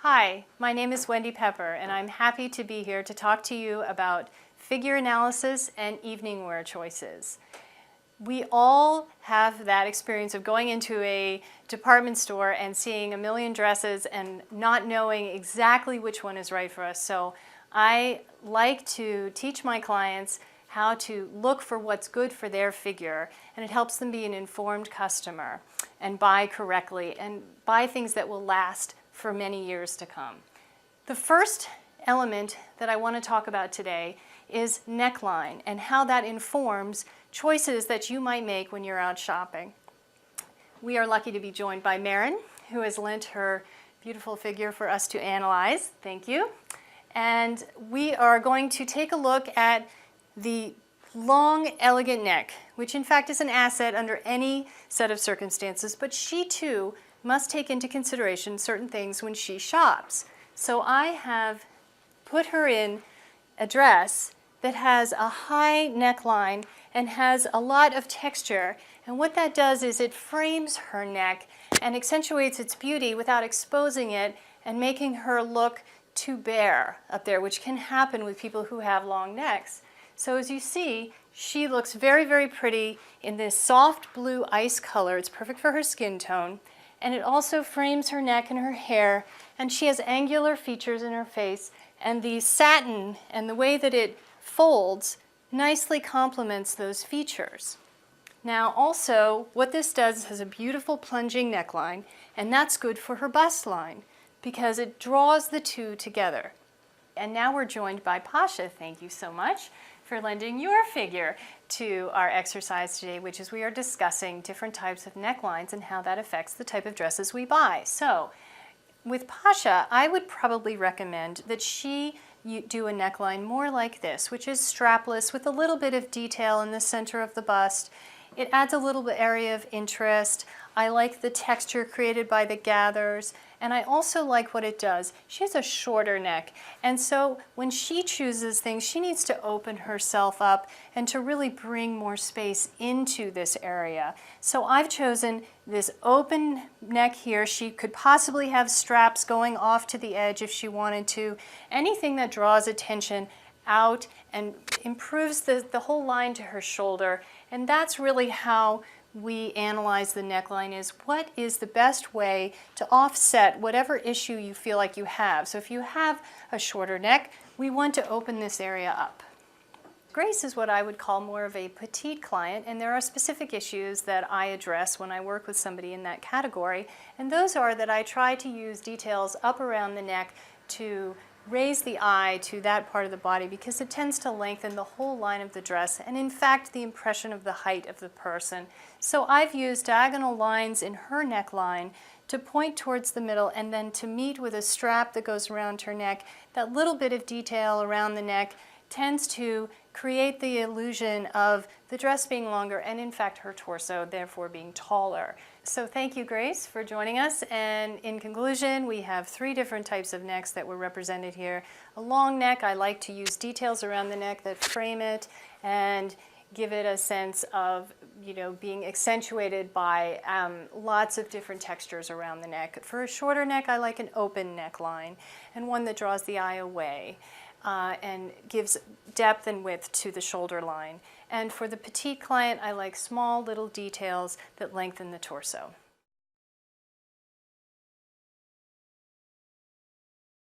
Hi, my name is Wendy Pepper, and I'm happy to be here to talk to you about figure analysis and evening wear choices. We all have that experience of going into a department store and seeing a million dresses and not knowing exactly which one is right for us. So I like to teach my clients how to look for what's good for their figure, and it helps them be an informed customer and buy correctly and buy things that will last for many years to come. The first element that I want to talk about today is neckline and how that informs choices that you might make when you're out shopping. We are lucky to be joined by Marron, who has lent her beautiful figure for us to analyze. Thank you. And we are going to take a look at the long, elegant neck, which in fact is an asset under any set of circumstances, but she too must take into consideration certain things when she shops. So I have put her in a dress that has a high neckline and has a lot of texture, and what that does is it frames her neck and accentuates its beauty without exposing it and making her look too bare up there, which can happen with people who have long necks. So as you see, she looks very, very pretty in this soft blue ice color. It's perfect for her skin tone. And it also frames her neck and her hair, and she has angular features in her face, and the satin and the way that it folds nicely complements those features. Now also, what this does is has a beautiful plunging neckline, and that's good for her bust line because it draws the two together. And now we're joined by Pasha. Thank you so much for lending your figure to our exercise today, which is we are discussing different types of necklines and how that affects the type of dresses we buy. So with Pasha, I would probably recommend that she do a neckline more like this, which is strapless with a little bit of detail in the center of the bust. It adds a little bit area of interest. I like the texture created by the gathers, and I also like what it does. She has a shorter neck, and so when she chooses things, she needs to open herself up and to really bring more space into this area. So I've chosen this open neck here. She could possibly have straps going off to the edge if she wanted to. Anything that draws attention out and improves the whole line to her shoulder, and that's really how we analyze the neckline, is what is the best way to offset whatever issue you feel like you have. So if you have a shorter neck, we want to open this area up. Grace is what I would call more of a petite client, and there are specific issues that I address when I work with somebody in that category, and those are that I try to use details up around the neck to raise the eye to that part of the body because it tends to lengthen the whole line of the dress and in fact the impression of the height of the person. So I've used diagonal lines in her neckline to point towards the middle and then to meet with a strap that goes around her neck. That little bit of detail around the neck tends to create the illusion of the dress being longer and in fact her torso therefore being taller. So thank you, Grace, for joining us, and in conclusion we have three different types of necks that were represented here. A long neck, I like to use details around the neck that frame it and give it a sense of, being accentuated by lots of different textures around the neck. For a shorter neck, I like an open neckline and one that draws the eye away and gives depth and width to the shoulder line. And for the petite client, I like small little details that lengthen the torso.